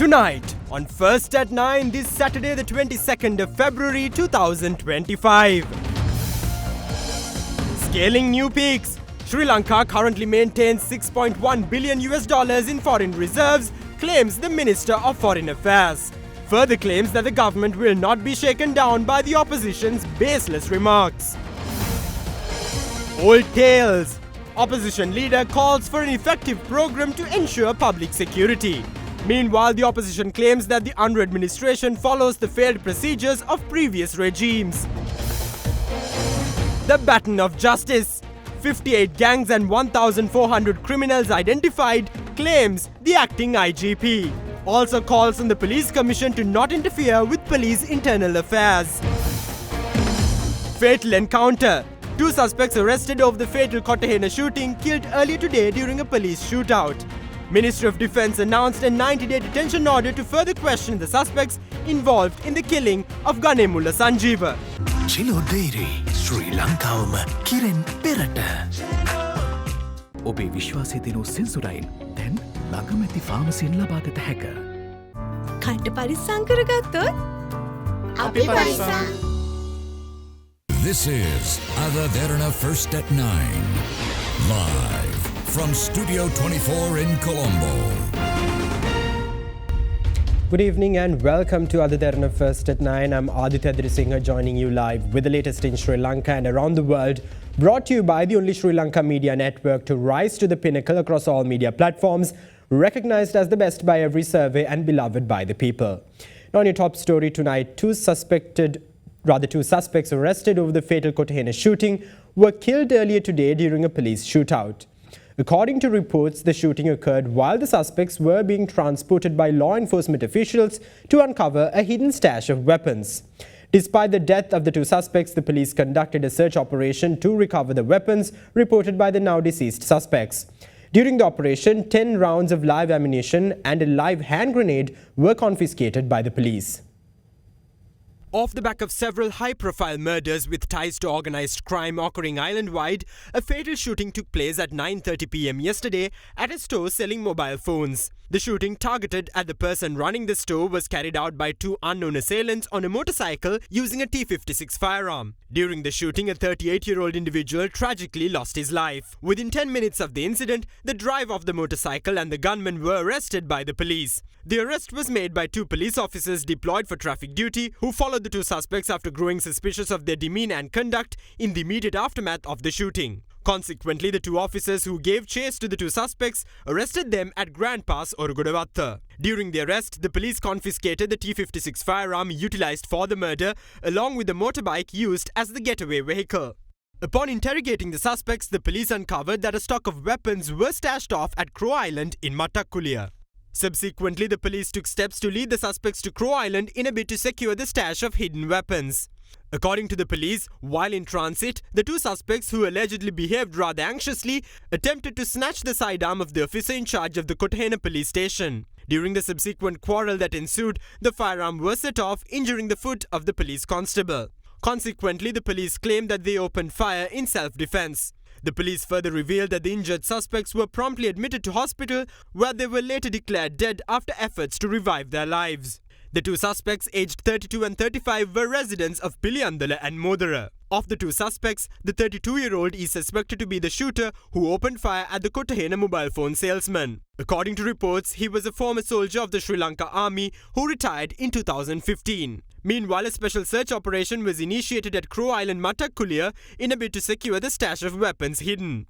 Tonight, on First at 9, this Saturday the 22nd of February 2025. Scaling new peaks. Sri Lanka currently maintains $6.1 billion in foreign reserves, claims the Minister of Foreign Affairs. Further claims that the government will not be shaken down by the opposition's baseless remarks. Old tales. Opposition leader calls for an effective program to ensure public security. Meanwhile, the opposition claims that the UNRWA administration follows the failed procedures of previous regimes. The baton of justice. 58 gangs and 1,400 criminals identified, claims the acting IGP. Also calls on the police commission to not interfere with police internal affairs. Fatal encounter. 2 suspects arrested over the fatal Kotahena shooting killed earlier today during a police shootout. Ministry of Defence announced a 90-day detention order to further question the suspects involved in the killing of Ganemulla Sanjeeva. Chilo Dairy, Sri Lankawama Kiren Perata. ඔබේ විශ්වාසය දෙනු සෙන්සුරයින් දැන් ළඟම ඇති ෆාමසියෙන් ලබා ගත හැක. කණ්ඩ පරිස්සම් කරගත්තොත් අපි පරිස්සම්. This is Derana First at 9, live from Studio 24 in Colombo. Good evening and welcome to Derana First at 9. I'm Aditya Drisingha joining you live with the latest in Sri Lanka and around the world. Brought to you by the only Sri Lanka media network to rise to the pinnacle across all media platforms, recognized as the best by every survey and beloved by the people. Now on your top story tonight, two suspects arrested over the fatal Kotahena shooting were killed earlier today during a police shootout. According to reports, the shooting occurred while the suspects were being transported by law enforcement officials to uncover a hidden stash of weapons. Despite the death of the 2 suspects, the police conducted a search operation to recover the weapons reported by the now deceased suspects. During the operation, 10 rounds of live ammunition and a live hand grenade were confiscated by the police. Off the back of several high-profile murders with ties to organised crime occurring island-wide, a fatal shooting took place at 9:30 p.m. yesterday at a store selling mobile phones. The shooting targeted at the person running the store was carried out by 2 unknown assailants on a motorcycle using a T-56 firearm. During the shooting, a 38-year-old individual tragically lost his life. Within 10 minutes of the incident, the driver of the motorcycle and the gunman were arrested by the police. The arrest was made by 2 police officers deployed for traffic duty who followed the 2 suspects after growing suspicious of their demeanor and conduct in the immediate aftermath of the shooting. Consequently, the 2 officers who gave chase to the 2 suspects arrested them at Grand Pass, Orugudavatta. During the arrest, the police confiscated the T-56 firearm utilized for the murder along with the motorbike used as the getaway vehicle. Upon interrogating the suspects, the police uncovered that a stock of weapons were stashed off at Crow Island in Mattakulia. Subsequently, the police took steps to lead the suspects to Crow Island in a bid to secure the stash of hidden weapons. According to the police, while in transit, the 2 suspects who allegedly behaved rather anxiously attempted to snatch the sidearm of the officer in charge of the Kotahena police station. During the subsequent quarrel that ensued, the firearm was set off, injuring the foot of the police constable. Consequently, the police claimed that they opened fire in self-defense. The police further revealed that the injured suspects were promptly admitted to hospital, where they were later declared dead after efforts to revive their lives. The 2 suspects, aged 32 and 35, were residents of Piliyandala and Modara. Of the 2 suspects, the 32-year-old is suspected to be the shooter who opened fire at the Kotahena mobile phone salesman. According to reports, he was a former soldier of the Sri Lanka Army who retired in 2015. Meanwhile, a special search operation was initiated at Crow Island Mattakulia in a bid to secure the stash of weapons hidden.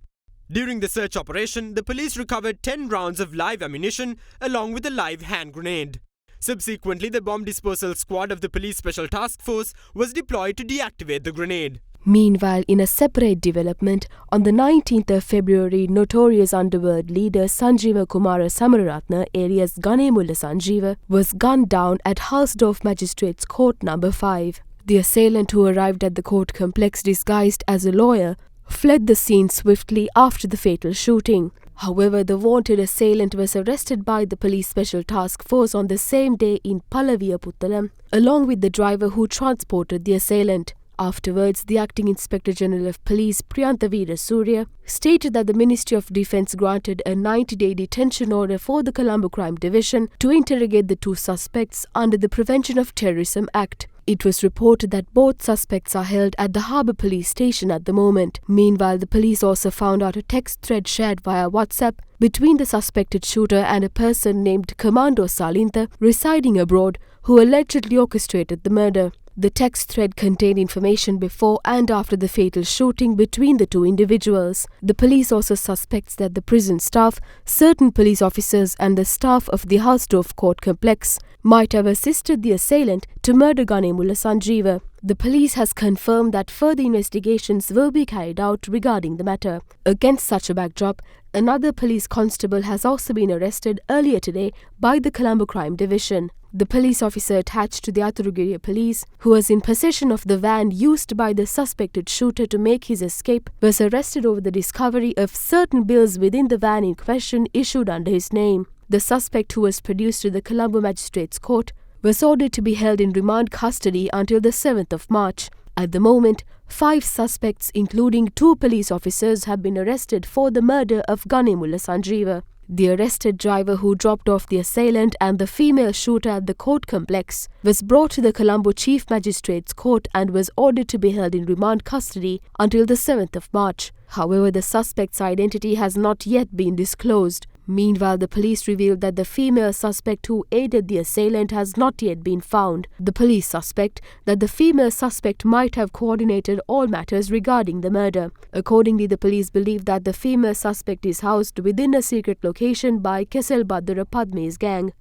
During the search operation, the police recovered 10 rounds of live ammunition along with a live hand grenade. Subsequently, the bomb disposal squad of the police special task force was deployed to deactivate the grenade. Meanwhile, in a separate development, on the 19th of February, notorious underworld leader Sanjeeva Kumara Samararatna, alias Ganemulla Sanjeeva, was gunned down at Halsdorf Magistrates Court No. 5. The assailant, who arrived at the court complex disguised as a lawyer, fled the scene swiftly after the fatal shooting. However, the wanted assailant was arrested by the police special task force on the same day in Palavia Puttalam, along with the driver who transported the assailant. Afterwards, the Acting Inspector General of Police, Priyanthavira Surya, stated that the Ministry of Defence granted a 90-day detention order for the Colombo Crime Division to interrogate the two suspects under the Prevention of Terrorism Act. It was reported that both suspects are held at the Harbour Police Station at the moment. Meanwhile, the police also found out a text thread shared via WhatsApp between the suspected shooter and a person named Commando Salinta residing abroad who allegedly orchestrated the murder. The text thread contained information before and after the fatal shooting between the two individuals. The police also suspects that the prison staff, certain police officers and the staff of the Hausdorff court complex might have assisted the assailant to murder Ganemulla Sanjeeva. The police has confirmed that further investigations will be carried out regarding the matter. Against such a backdrop, another police constable has also been arrested earlier today by the Colombo Crime Division. The police officer attached to the Aturugiriya police, who was in possession of the van used by the suspected shooter to make his escape, was arrested over the discovery of certain bills within the van in question issued under his name. The suspect, who was produced to the Colombo Magistrates Court, was ordered to be held in remand custody until the 7th of March. At the moment, 5 suspects, including 2 police officers, have been arrested for the murder of Ganemulla Sanjeeva. The arrested driver who dropped off the assailant and the female shooter at the court complex was brought to the Colombo Chief Magistrates Court and was ordered to be held in remand custody until the 7th of March. However, the suspect's identity has not yet been disclosed. Meanwhile, the police revealed that the female suspect who aided the assailant has not yet been found. The police suspect that the female suspect might have coordinated all matters regarding the murder. Accordingly, the police believe that the female suspect is housed within a secret location by Kesel Badura Padme's gang.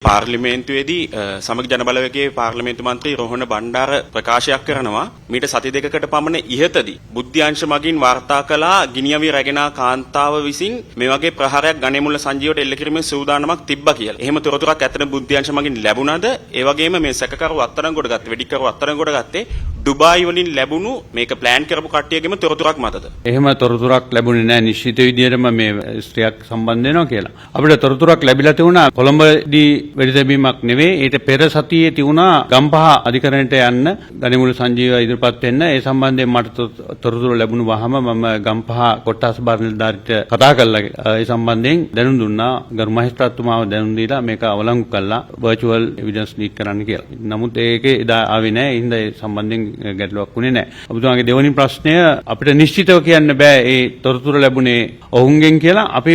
පාර්ලිමේන්තුවේදී සමග ජනබලවේගයේ පාර්ලිමේන්තු මන්ත්‍රී රෝහණ බණ්ඩාර ප්‍රකාශයක් කරනවා මීට සති දෙකකට පමණ ඉහතදී බුද්ධ්‍යංශ මගින් වාර්තා කළා ගිනියමි රැගෙන කාන්තාව විසින් මේ වගේ ප්‍රහාරයක් ගණේමුල්ල සංජීවට එල්ල කිරීමේ සූදානමක් තිබ්බා කියලා. එහෙම තොරතුරක් ඇත්තට බුද්ධ්‍යංශ මගින් ලැබුණාද? ඒ වගේම මේ සැකකරු අත්අඩංගුවට ගත්තේ වෙඩික්කරු අත්අඩංගුවට ගත්තේ ඩුබායි වලින් ලැබුණු මේක ප්ලෑන් කරපු කට්ටියගේම තොරතුරක් මතද? එහෙම තොරතුරක් ලැබුණේ නැහැ නිශ්චිත විදියටම මේ ස්ත්‍රියක් සම්බන්ධ වෙනවා කියලා. අපිට තොරතුරක් ලැබිලා තිබුණා කොළඹදී වෙඩිතැබීමක් නෙවෙයි ඊට පෙර සතියේ තිබුණා ගම්පහ අධිකරණයට යන්න ගණේමුල්ල සංජීව ඉදිරිපත් වෙන්න ඒ සම්බන්ධයෙන් මට තොරතුරු ලැබුණු වහම මම ගම්පහ කොට්ටාස බාර නිලධාරීට කතා කළා ඒ සම්බන්ධයෙන් දැනුම් දුන්නා ගරු මහේස්ත්‍රාත්තුමාව දැනුම් දීලා මේක අවලංගු කළා වර්චුවල් එවිඩන්ස් ලීක් කරන්න කියලා. නමුත් ඒකේ එදා ආවේ නැහැ. ඒ හින්දා ඒ සම්බන්ධයෙන් ගැටලුවක් වුණේ නැහැ. ඔබතුමාගේ දෙවෙනි ප්‍රශ්නය අපිට නිශ්චිතව කියන්න බෑ ඒ තොරතුරු ලැබුණේ ඔවුන්ගෙන් කියලා. අපි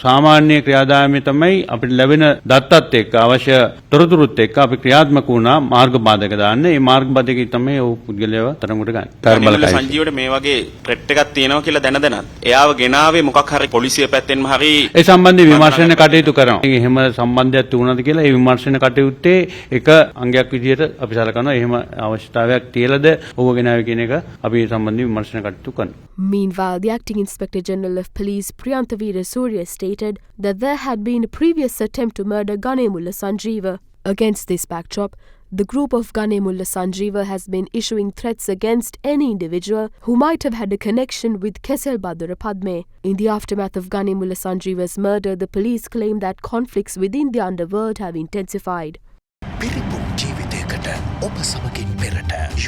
සාමාන්‍ය ක්‍රියාදාමයේ තමයි අපිට ලැබෙන දත්තත් එක්ක අවශ්‍ය තොරතුරුත් එක්ක අපි ක්‍රියාත්මක වුණා මාර්ග බාධක දාන්න. ඒ මාර්ග බාධකෙ තමයි ඔව් පුද්ගලයව තරඟට ගන්න. ගණේමුල්ල සංජීවට මේ වගේ ත්‍රෙට් එකක් තියෙනවා කියලා දැනදැනත් එයාව ගෙනාවේ මොකක් හරි පොලිසිය පැත්තෙන්ම හරි ඒ සම්බන්ධ විමර්ශන කටයුතු කරනවා. එහෙම සම්බන්ධයක් තිබුණාද කියලා ඒ විමර්ශන කටයුත්තේ එක අංගයක් විදිහට අපි සලකනවා. එහෙම අවශ්‍යතාවයක් තියලාද ඔබ ගෙනාවේ කියන එක අපි සම්බන්ධ විමර්ශන කටයුතු කරනවා. Meanwhile, the Acting Inspector General of Police, Priyanthavira Surya, stated that there had been a previous attempt to murder Ganemulla Sanjeeva. Against this backdrop, the group of Ganemulla Sanjeeva has been issuing threats against any individual who might have had a connection with Kesel Badura Padme. In the aftermath of Ganemulla Sanjeeva's murder, the police claim that conflicts within the underworld have intensified.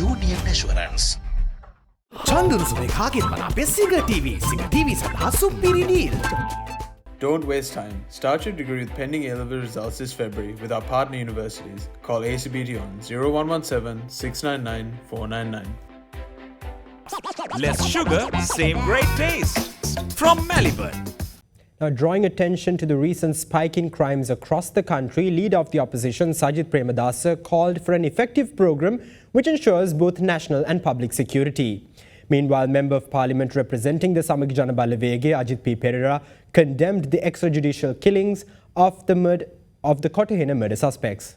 Union Assurance. චන්දුරුසුමේ කාගෙන් මනාපේ සිංහ TV සඳහා සුපිරි deal. Don't waste time. Start your degree with pending A-level results this February with our partner universities. Call ACBT on 0117-699-499. Less sugar, same great taste. From Melbourne. Now, drawing attention to the recent spike in crimes across the country, leader of the opposition Sajith Premadasa called for an effective program which ensures both national and public security. Meanwhile, Member of Parliament representing the Samag Janabalawege, Ajit P. Perera, condemned the extrajudicial killings of the Kotahena murder suspects.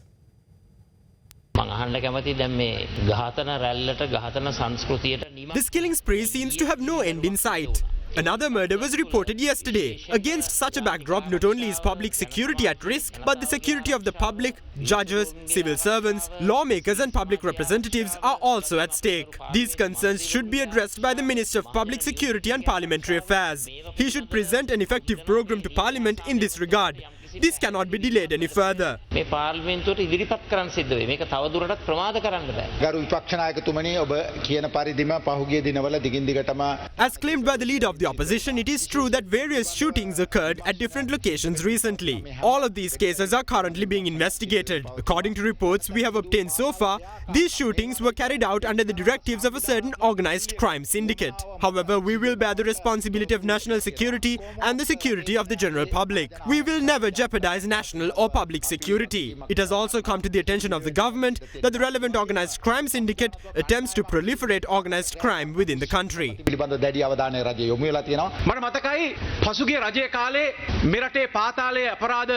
This killing spree seems to have no end in sight. Another murder was reported yesterday. Against such a backdrop, not only is public security at risk, but the security of the public, judges, civil servants, lawmakers and public representatives are also at stake. These concerns should be addressed by the Minister of Public Security and Parliamentary Affairs. He should present an effective program to Parliament in this regard. This cannot be delayed any further. මේ පාර්ලිමේන්තුවට ඉදිරිපත් කරන්න සිද්ධ වෙයි. මේක තවදුරටත් ප්‍රමාද කරන්න බෑ. ගරු විපක්ෂ නායකතුමනි ඔබ කියන පරිදිම පහුගිය දිනවල දිගින් දිගටම As claimed by the leader of the opposition, it is true that various shootings occurred at different locations recently. All of these cases are currently being investigated. According to reports we have obtained so far, these shootings were carried out under the directives of a certain organized crime syndicate. However, we will bear the responsibility of national security and the security of the general public. We will never jeopardize national or public security. It has also come to the attention of the government that the relevant organized crime syndicate attempts to proliferate organized crime within the country. පිළිබඳ දැඩි අවධානය රජය යොමු වෙලා තියෙනවා. මට මතකයි පසුගිය රජයේ කාලේ මෙරටේ පාතාලයේ අපරාධ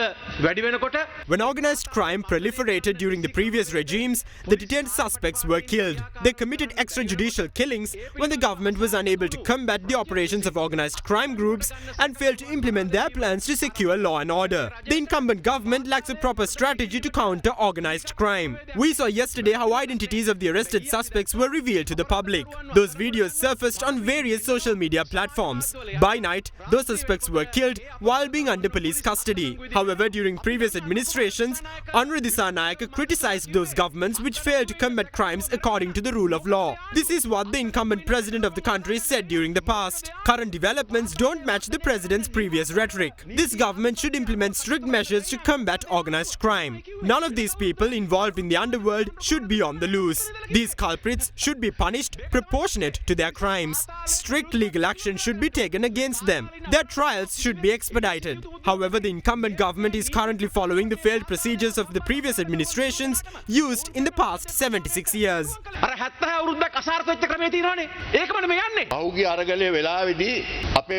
වැඩි වෙනකොට When organized crime proliferated during the previous regimes, the detained suspects were killed. They committed extrajudicial killings when the government was unable to combat the operations of organized crime groups and failed to implement their plans to secure law and order. The incumbent government lacks a proper strategy to counter organized crime. We saw yesterday how identities of the arrested suspects were revealed to the public. Those videos surfaced on various social media platforms. By night, those suspects were killed while being under police custody. However, during previous administrations, Anura Dissanayake criticized those governments which failed to combat crimes according to the rule of law. This is what the incumbent president of the country said during the past. Current developments don't match the president's previous rhetoric. This government should implement strict measures to combat organized crime. None of these people involved in the underworld should be on the loose. These culprits should be punished proportionate to their crimes. Strict legal action should be taken against them. Their trials should be expedited. However, the incumbent government is currently following the failed procedures of the previous administrations used in the past 76 years. අර 70 අවුරුද්දක් අසාර්ථක වෙච්ච ක්‍රමයේ තියෙනවනේ. ඒකමනේ මේ යන්නේ. පහුගිය අරගලයේ වෙලාවේදී අපේ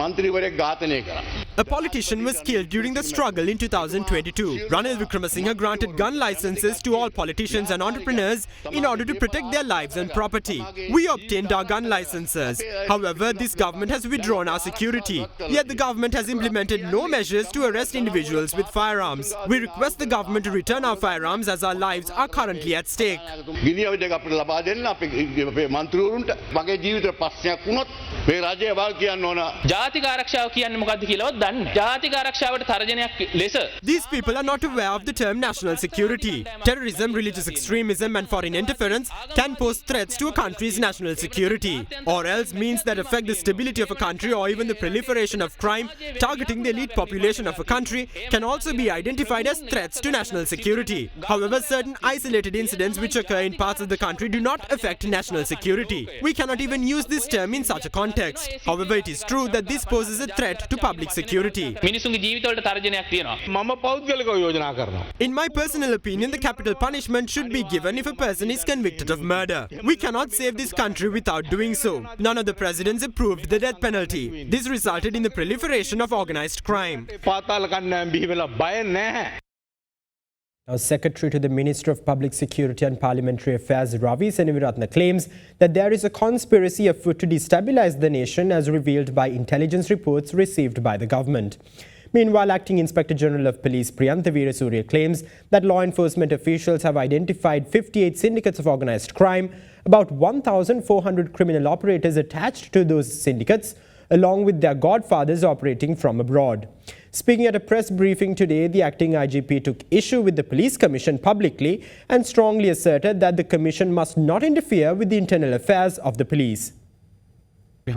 മന്ത്രിවරයෙක් ඝාතනය කරා. A politician was killed during the struggle in 2022. Ranil Wickremesinghe granted gun licenses to all politicians and entrepreneurs in order to protect their lives and property. We obtained our gun licenses. However, this government has withdrawn our security. Yet the government has implemented no measures to arrest individuals with firearms. We request the government to return our firearms as our lives are currently at stake. ගිනි අවුදක් අපිට ලබා දෙන්න අපේ മന്ത്രിවරුන්ට මගේ ජීවිතේ ප්‍රශ්නයක් වුණොත් මේ රජය වල් කියන්න ඕන. ජාතික ආරක්ෂාව කියන්නේ මොකක්ද කියලාවත් දන්නේ නැහැ. ජාතික ආරක්ෂාවට තර්ජනයක් ලෙස These people are not aware of the term national security. Terrorism, religious extremism and foreign interference can pose threats to a country's national security, or else means that affect the stability of a country or even the proliferation of crime targeting the elite population of a country can also be identified as threats to national security. However, certain isolated incidents which occur in parts of the country do not affect national security. We cannot even use this term in such a context. However, it is true that this poses a threat to public security. මිනිසුන්ගේ ජීවිතවලට තර්ජනයක් තියෙනවා. මම පෞද්ගලිකව යෝජනා කරනවා. In my personal opinion, the capital punishment should be given if a person is convicted of murder. We cannot save this country without doing so. None of the presidents approved the death penalty. This resulted in the proliferation of organized crime. පාතාල කන්නෑම් බිහි වෙලා බය නැහැ. Now, Secretary to the Minister of Public Security and Parliamentary Affairs Ravi Seneviratne claims that there is a conspiracy afoot to destabilize the nation as revealed by intelligence reports received by the government. Meanwhile, Acting Inspector General of Police Priyantha Veerasurya claims that law enforcement officials have identified 58 syndicates of organized crime, about 1,400 criminal operators attached to those syndicates, along with their godfathers operating from abroad. Speaking at a press briefing today, the acting IGP took issue with the police commission publicly and strongly asserted that the commission must not interfere with the internal affairs of the police. We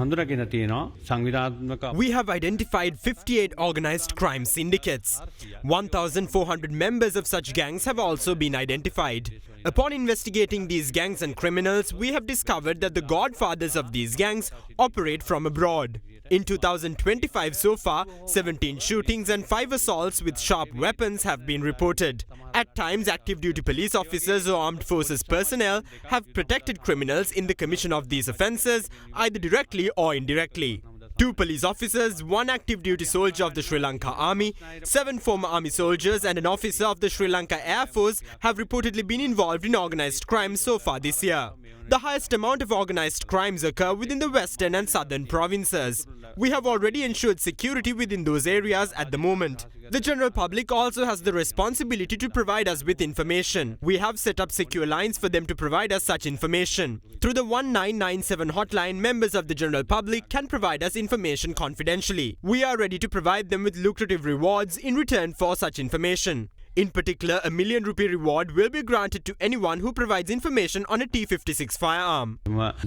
have identified 58 organized crime syndicates. 1,400 members of such gangs have also been identified. Upon investigating these gangs and criminals, we have discovered that the godfathers of these gangs operate from abroad. In 2025 so far, 17 shootings and 5 assaults with sharp weapons have been reported. At times, active duty police officers or armed forces personnel have protected criminals in the commission of these offences, either directly or indirectly. 2 police officers, 1 active duty soldier of the Sri Lanka Army, 7 former army soldiers and an officer of the Sri Lanka Air Force have reportedly been involved in organised crime so far this year. The highest amount of organized crimes occur within the western and southern provinces. We have already ensured security within those areas at the moment. The general public also has the responsibility to provide us with information. We have set up secure lines for them to provide us such information. Through the 1997 hotline, members of the general public can provide us information confidentially. We are ready to provide them with lucrative rewards in return for such information. In particular, a ₹1 million reward will be granted to anyone who provides information on a T56 firearm.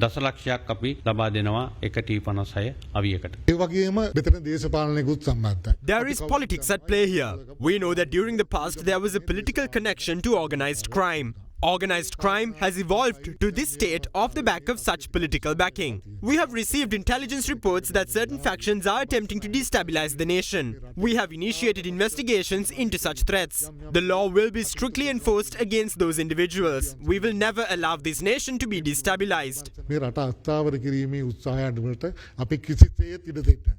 දසලක්ෂයක් අපි ලබා දෙනවා එක T56 අවියකට. ඒ වගේම මෙතන දේශපාලනිකුත් සම්බන්ධයි. There is politics at play here. We know that during the past there was a political connection to organized crime. Organized crime has evolved to this state off the back of such political backing. We have received intelligence reports that certain factions are attempting to destabilize the nation. We have initiated investigations into such threats. The law will be strictly enforced against those individuals. We will never allow this nation to be destabilized. මේ රට අස්ථාවර කිරීමේ උත්සාහයන් වලට අපි කිසිසේත් ඉඩ දෙන්නේ නැහැ.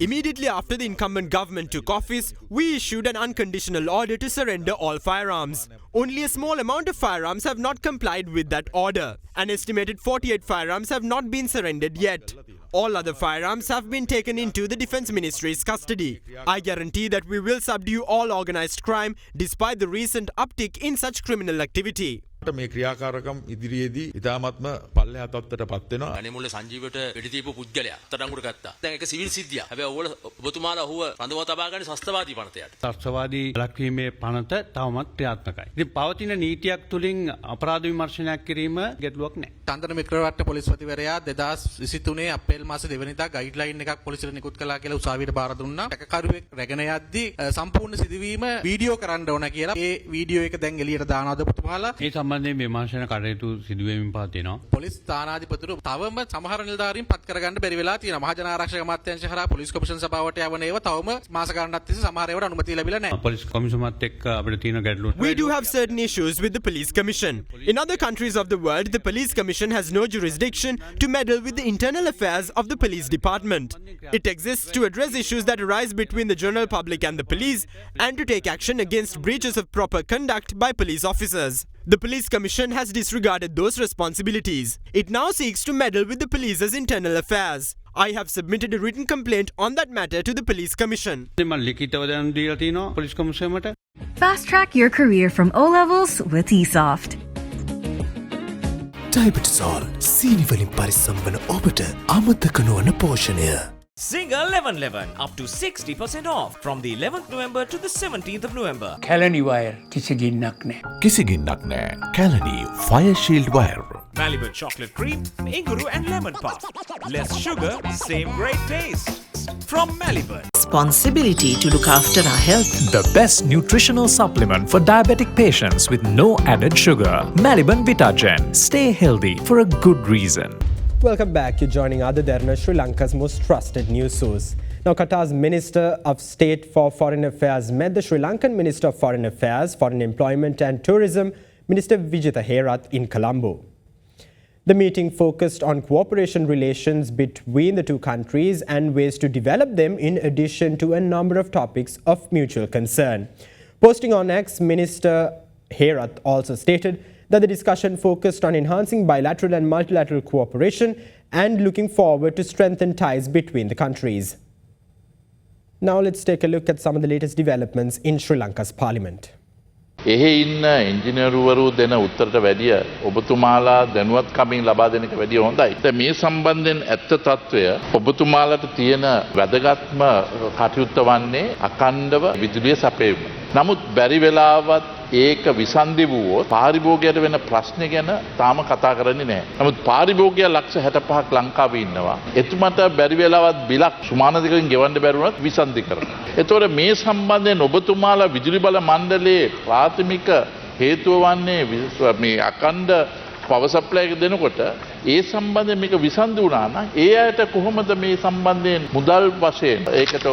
Immediately after the incumbent government took office, we issued an unconditional order to surrender all firearms. Only a small amount of firearms have not complied with that order. An estimated 48 firearms have not been surrendered yet. All other firearms have been taken into the Defence Ministry's custody. I guarantee that we will subdue all organised crime despite the recent uptick in such criminal activity. මේ ක්‍රියාකාරකම් ඉදිරියේදී ඉතාමත්ම පල්ලෙහා තත්ත්වයට පත් වෙනවා. අනෙමුල්ල සංජීවට වෙඩි දීපු පුද්ගලයා අත්අඩංගුවට ගත්තා. දැන් ඒක සිවිල් සිද්ධියක්. හැබැයි ඔබතුමාලා ඔහුව රඳවා තබා ගන්නේ ශස්ත්‍රවාදී පනතයට. ශස්ත්‍රවාදී ලක්වීමේ පනත තවමත් ක්‍රියාත්මකයි. ඉතින් පවතින නීතියක් තුලින් අපරාධ විමර්ශනයක් කිරීම ගැටලුවක් නැහැ. චන්දන මිත්‍රවට්ට පොලිස්පතිවරයා 2023 අප්‍රේල් මාසේ 2 වෙනිදා ගයිඩ්ලයින් එකක් පොලිසියට නිකුත් කළා කියලා උසාවියට බාර දුන්නා. කැකකරුවෙක් රැගෙන යද්දී සම්පූර්ණ සිදුවීම වීඩියෝ කරන්න ඕන කියලා. ඒ වීඩියෝ එක දැන් එළියට දානවාද ඔබතුමාලා? ඒ සම්බන්ධයෙන් විමර්ශන කටයුතු සිදුවෙමින් පවතිනවා. පොලිස් ස්ථානාධිපතිවරු තවම සමහර නිලධාරීන් පත් කරගන්න බැරි වෙලා තියෙනවා. මහජන ආරක්ෂක අමාත්‍යාංශය හරහා පොලිස් කොමිෂන් සභාවට යවන ඒවා තවම මාස ගණනක් තිස්සේ සමහර ඒවාට අනුමැතිය ලැබිලා නැහැ. පොලිස් කොමිසමත් එක්ක අපිට තියෙන ගැටලුව. We do have certain issues with the police commission. In other countries of the world, the police commission has no jurisdiction to meddle with the internal affairs of the police department. It exists to address issues that arise between the general public and the police and to take action against breaches of proper conduct by police officers. The police commission has disregarded those responsibilities. It now seeks to meddle with the police's internal affairs. I have submitted a written complaint on that matter to the police commission. Fast track your career from O levels with eSoft. ඩයිබටිසෝල් සීනි වලින් පරිස්සම් වන ඔබට අමතක නොවන පෝෂණය. Single 1111 up to 60% off from the 11th November to the 17th of November. Kalani wire කිසිගින්නක් නෑ. කිසිගින්නක් නෑ. Kalani Fire Shield Wire. Malibu chocolate cream, inguru and lemon puff. Less sugar, same great taste. From Malibu. Responsibility to look after our health. The best nutritional supplement for diabetic patients with no added sugar. Maliban Vitagen. Stay healthy for a good reason. Welcome back. You're joining Ada Derana, Sri Lanka's most trusted news source. Now, Qatar's Minister of State for Foreign Affairs met the Sri Lankan Minister of Foreign Affairs, Foreign Employment and Tourism, Minister Vijitha Herath in Colombo. The meeting focused on cooperation relations between the two countries and ways to develop them in addition to a number of topics of mutual concern. Posting on X, Minister Herath also stated that the discussion focused on enhancing bilateral and multilateral cooperation and looking forward to strengthen ties between the countries. Now let's take a look at some of the latest developments in Sri Lanka's parliament. එහි ඉන්න ඉංජිනේරුවරු දෙන උත්තරට වැඩිය ඔබතුමාලා දැනුවත්කමින් ලබා දෙන එක වැඩිය හොඳයි. දැන් මේ සම්බන්ධයෙන් ඇත්ත తত্ত্বය ඔබතුමාලට තියෙන වැදගත්ම කටයුත්ත වන්නේ අඛණ්ඩව විදුලිය සැපයීම. නමුත් බැරි වෙලාවත් ඒක විසන්දි වුවොත් පාරිභෝගයට වෙන ප්‍රශ්න ගැන තාම කතා කරන්නේ නැහැ. නමුත් පාරිභෝගිකයා ලක්ෂ 65ක් ලංකාවේ ඉන්නවා. එතුමට බැරි වෙලාවත් බිලක් සුමාන දෙකකින් ගෙවන්න බැරි වුණත් විසන්දි කරනවා. ඒතකොට මේ සම්බන්ධයෙන් ඔබතුමාලා විදුලි බල මණ්ඩලයේ ප්‍රාථමික හේතුව වන්නේ මේ අඛණ්ඩ පවර් සප්ලයි එක දෙනකොට ඒ සම්බන්ධයෙන් මේක විසන්දි වුණා නම් ඒ අයට කොහොමද මේ සම්බන්ධයෙන් මුදල් වශයෙන් ඒකට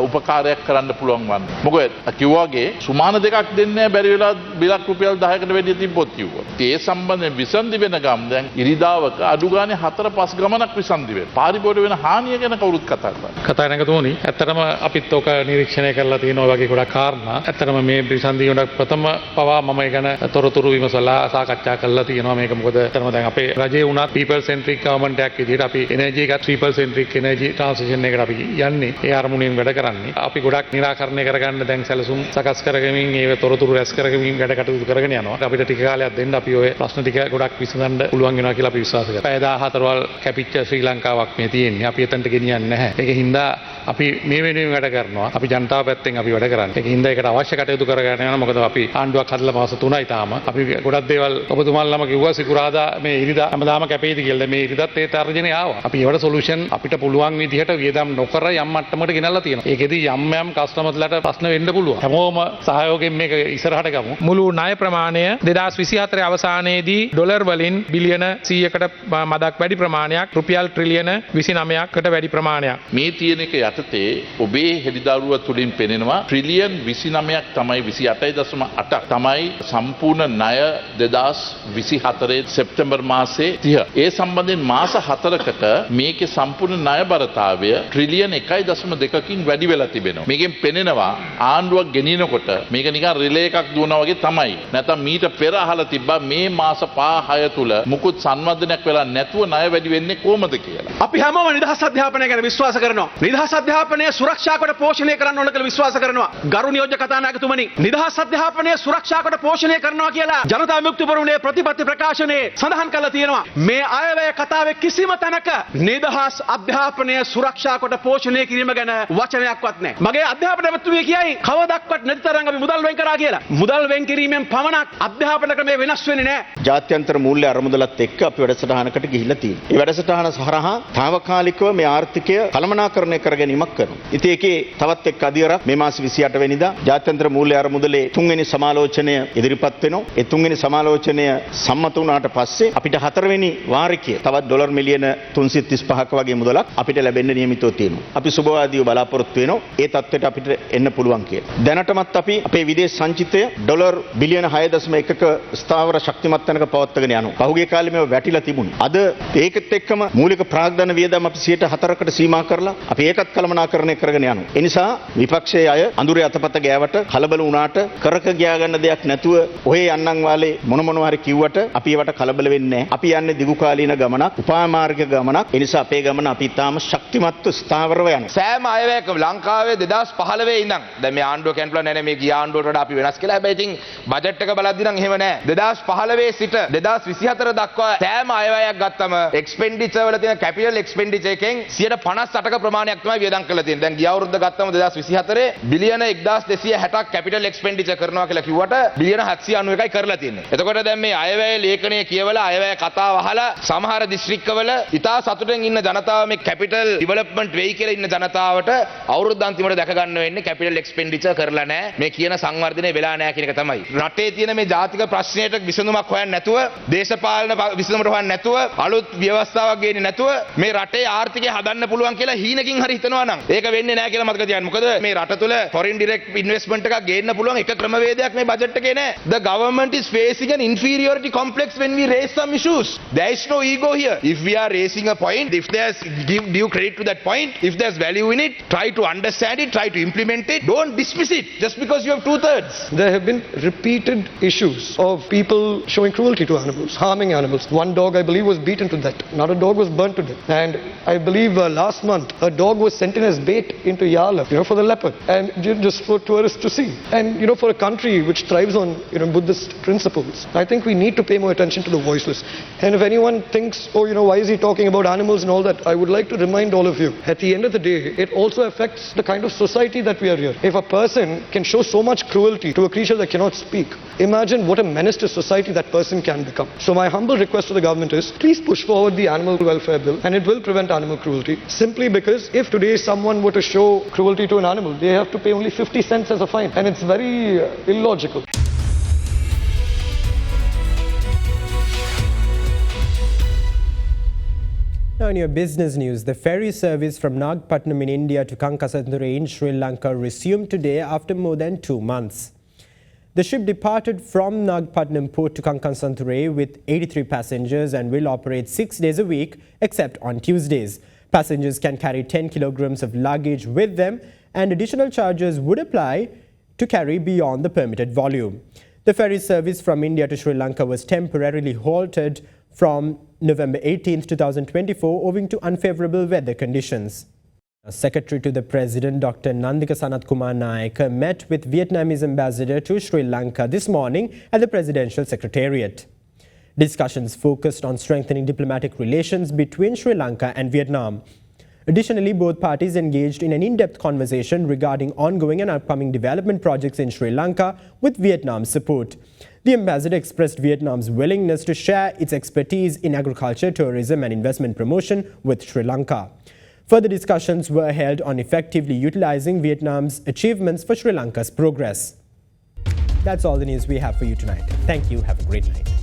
උපකාරයක් කරන්න පුළුවන් වන්නේ. මොකද කිව්වාගේ සුමාන දෙකක් දෙන්නේ බැරි වෙලා බිලක් රුපියල් 10කට වැඩි තිබ්බොත් කිව්වා. ඒ සම්බන්ධයෙන් විසන්දි වෙන ගම් දැන් ඉරිදාවක අඩු ගානේ 4-5 ගමනක් විසන්දි වෙනවා. පාරිභෝගික වෙන හානිය ගැන කවුරුත් කතා කරන්නේ. කතා නැගතුණි. ඇත්තටම අපිත් ඔක නිරීක්ෂණය කරලා තියෙන ඔය වගේ ගොඩක් කාරණා. ඇත්තටම මේ විසන්දි වල ප්‍රථම පවා මම ඒ ගැන තොරතුරු විමසලා සාකච්ඡා කරලා තියෙනවා. මේක මොකද ඇත්තටම දැන් අපේ රජයේ උනත් people centric government එකක් විදිහට අපි එනර්ජි එකත් people centric energy transition එකට අපි යන්නේ. ඒ අරමුණෙන් වැඩ කරන්නේ. අපි ගොඩක් निराකරණය කරගන්න දැන් සැලසුම් සකස් කරගමින් ඒ තොරතුරු රැස් කරගමින් වැඩ කටයුතු කරගෙන යනවා. අපිට ටික කාලයක් දෙන්න අපි ඔය ප්‍රශ්න ටික ගොඩක් විසඳන්න පුළුවන් වෙනවා කියලා අපි විශ්වාස කරනවා. පැය 14 වල් කැපිච්ච ශ්‍රී ලංකාවක් මේ තියෙන්නේ. අපි එතනට ගෙනියන්නේ නැහැ. ඒක හින්දා අපි මේ වෙනුවෙන් වැඩ කරනවා. අපි ජනතාව පැත්තෙන් අපි වැඩ කරන්නේ. ඒක හින්දා ඒකට අවශ්‍ය කටයුතු කරගෙන යනවා. මොකද අපි ආණ්ඩුවක් හදලා මාස 3යි තාම. අපි ගොඩක් දේවල් ඔබතුමාලම කිව්වා සිකුරාදා මේ ඉරිදා හැමදාම කැපෙයිද කියලා. මේ ඉරිදාත් ඒ තර්ජනේ ආවා. අපි ඒවට සොලියුෂන් අපිට පුළුවන් විදිහට වියදම් නොකර යම් මට්ටමකට ගෙනල්ලා තියෙනවා. ඒකෙදි යම් කස්ටමර්ස්ලාට ප්‍රශ්න වෙන්න පුළුවන්. හැමෝම සහයෝගයෙන් මේක ඉස්සරහට ගමු. මුළු ණය ප්‍රමාණය 2024 අවසානයේදී ඩොලර් වලින් බිලියන 100කට මදක් වැඩි ප්‍රමාණයක් රුපියල් ට්‍රිලියන 29කට වැඩි ප්‍රමාණයක්. මේ තියෙන එක යටතේ ඔබේ හෙළිදරුව තුලින් පෙනෙනවා ට්‍රිලියන් 29ක් තමයි 28.8ක් තමයි සම්පූර්ණ ණය 2024 සෙප්තැම්බර් මාසේ 30. ඒ සම්බන්ධයෙන් මාස 4කට මේකේ සම්පූර්ණ ණය බරතාවය ට්‍රිලියන් 1.2කින් වැඩි වෙලා තිබෙනවා. මේකෙන් පෙනෙනවා ආණ්ඩුවක් ගෙනියනකොට මේක නිකන් රිලේ එකක් දුවනවා වගේ තමයි. නැත්නම් මීට පෙර අහලා තිබ්බා මේ මාස 5-6 තුල මුකුත් සංවර්ධනයක් වෙලා නැතුව ණය වැඩි වෙන්නේ කොහොමද කියලා. අපි හැමෝම නිදහස් අධ්‍යාපනය ගැන විශ්වාස කරනවා. නිදහස් අධ්‍යාපනය සුරක්ෂා කොට පෝෂණය කරන්න ඕන කියලා විශ්වාස කරනවා. ගරු නියෝජ්‍ය කතානායකතුමනි, නිදහස් අධ්‍යාපනය සුරක්ෂා කොට පෝෂණය කරනවා කියලා ජනතා විමුක්ති පෙරමුණේ ප්‍රතිපත්ති ප්‍රකාශනයේ සඳහන් කරලා තියෙනවා. මේ අයවැය කතාවේ කිසිම තැනක නිදහස් අධ්‍යාපනය සුරක්ෂා කොට පෝෂණය කිරීම ගැන වචනයක්වත් නැහැ. මගේ අධ්‍යාපන ඇමතුමිය කියයි කවදක්වත් නැති තරම් අපි මුදල් වෙන් කරා කියලා. මුදල් වෙන් කිරීමෙන් පමණක් අධ්‍යාපන ක්‍රමය වෙනස් වෙන්නේ නැහැ. ජාත්‍යන්තර මූල්‍ය අරමුදලත් එක්ක අපි වැඩසටහනකට ගිහිල්ලා තියෙනවා. ඒ වැඩසටහන හරහා తాවකාලිකව මේ ආර්ථිකය කළමනාකරණය කර ගැනීමක් කරනවා. ඉතින් ඒකේ තවත් එක් අදියරක් මේ මාස 28 වෙනිදා ජාත්‍යන්තර මූල්‍ය අරමුදලේ 3 වෙනි සමාලෝචනය ඉදිරිපත් වෙනවා. ඒ 3 වෙනි සමාලෝචනය සම්මත වුණාට පස්සේ අපිට 4 වෙනි වාරිකය තවත් ඩොලර් මිලියන 335ක වගේ මුදලක් අපිට ලැබෙන්න නියමිතව තියෙනවා. අපි සුබවාදීව බලාපොරොත්තු වෙනවා ඒ තත්ත්වයට අපිට එන්න පුළුවන් කියලා. දැනටමත් අපි අපේ විදේශ සංචිතය ඩොලර් බිලියන 6.1ක ස්ථාවර ශක්තිමත් තැනක පවත්වාගෙන යනවා. පහුගිය කාලේ මේව වැටිලා තිබුණා. අද ඒකත් එක්කම මූලික ප්‍රාග්ධන වියදම් අපි 4%කට සීමා කරලා අපි ඒකත් කළමනාකරණය කරගෙන යනවා. ඒ නිසා විපක්ෂයේ අය අඳුරේ අතපත ගෑවට කලබල වුණාට කරක ගියා ගන්න දෙයක් නැතුව ඔහේ යන්නම් වාලේ මොනවා හරි කිව්වට අපි ඒවට කලබල වෙන්නේ නැහැ. අපි යන්නේ දිගු කාලීන ගමනක්, උපාමාර්ගික ගමනක්. ඒ නිසා අපේ ගමන අපි තාම ශක්තිමත්ව ස්ථාවරව යනවා. සෑම අයවැයක ලංකාවේ 2015 ඉඳන් දැන් මේ ආණ්ඩුව කියනවා නෑ මේ ගිය ආණ්ඩුවට වඩා අපි වෙනස් කියලා. හැබැයි ඉතින් බජට් එක බලද්දි නම් එහෙම නෑ. 2015 සිට 2024 දක්වා සෑම අයවැයක් ගත්තම එක්ස්පෙන්ඩිචර් වල තියෙන කැපිටල් එක්ස්පෙන්ඩිචර් එකෙන් 58%ක ප්‍රමාණයක් තමයි වියදම් කරලා තියෙන්නේ. දැන් ගිය අවුරුද්ද ගත්තම 2024 බිලියන 1260ක් කැපිටල් එක්ස්පෙන්ඩිචර් කරනවා කියලා කිව්වට බිලියන 791යි කරලා තියෙන්නේ. එතකොට දැන් මේ අයවැය ලේඛනය කියවලා අයවැය කතාව අහලා සමහර දිස්ත්‍රික්කවල ඉතා සතුටෙන් ඉන්න ජනතාව මේ කැපිටල් ඩෙවලොප්මන්ට් වෙයි කියලා ඉන්න ජනතාවට අවුරුද්ද අන්තිමට දැක ගන්න වෙන්නේ කැපිටල් එක්ස්පෙන්ඩිචර් කරලා නැහැ. මේ කියන සංවර්ධනය වෙලා නැහැ කියන එක තමයි. රටේ තියෙන මේ ජාතික ප්‍රශ්නයට විසඳුමක් හොයන්න නැතුව, දේශපාලන විසඳුමට හොයන්න නැතුව, අලුත් ව්‍යවස්ථාවක් ගේන්නේ නැතුව මේ රටේ ආර්ථිකය හදන්න පුළුවන් කියලා හීනකින් හරි හිතනවා නම් ඒක වෙන්නේ නැහැ කියලා මතක තියාගන්න. මොකද මේ රට තුල foreign direct investment එකක් ගේන්න පුළුවන් එක ක්‍රමවේදයක් මේ බජට් එකේ නැහැ. The government is facing an inferiority complex when we raise some issues. There is no ego here. If we are raising a point, if there's give due credit to that point, if there's value in it, try to understand it, try to implement it. Don't dismiss it just because you have 2/3. There have been repeated issues of people showing cruelty to animals, harming animals. One dog, I believe, was beaten to death. Another dog was burnt to death. And I believe last month, a dog was sent in as bait into Yala, for the leopard, and just for tourists to see. And, for a country which thrives on, Buddhist principles, I think we need to pay more attention to the voiceless. And if anyone thinks, why is he talking about animals and all that, I would like to remind all of you, at the end of the day, it also affects the kind of society that we are here. If a person can show so much cruelty to a creature that cannot speak, imagine what a menace to society that person can become. So my humble request to the government is, please push forward the animal welfare bill, and it will prevent animal cruelty, simply because if today someone were to show cruelty to an animal, they have to pay only 50 cents as a fine, and it's very illogical. Now, in your business news, the ferry service from Nagpatnam in India to Kankasandure in Sri Lanka resumed today after more than 2 months. The ship departed from Nagpatnam port to Kankasandure with 83 passengers and will operate 6 days a week except on Tuesdays. Passengers can carry 10 kilograms of luggage with them and additional charges would apply to carry beyond the permitted volume. The ferry service from India to Sri Lanka was temporarily halted from November 18, 2024 owing to unfavorable weather conditions. Secretary to the President Dr. Nandika Sanat Kumar Naik met with Vietnamese ambassador to Sri Lanka this morning at the Presidential Secretariat. Discussions focused on strengthening diplomatic relations between Sri Lanka and Vietnam. Additionally, both parties engaged in an in-depth conversation regarding ongoing and upcoming development projects in Sri Lanka with Vietnam's support. The ambassador expressed Vietnam's willingness to share its expertise in agriculture, tourism and investment promotion with Sri Lanka. Further discussions were held on effectively utilizing Vietnam's achievements for Sri Lanka's progress. That's all the news we have for you tonight. Thank you. Have a great night.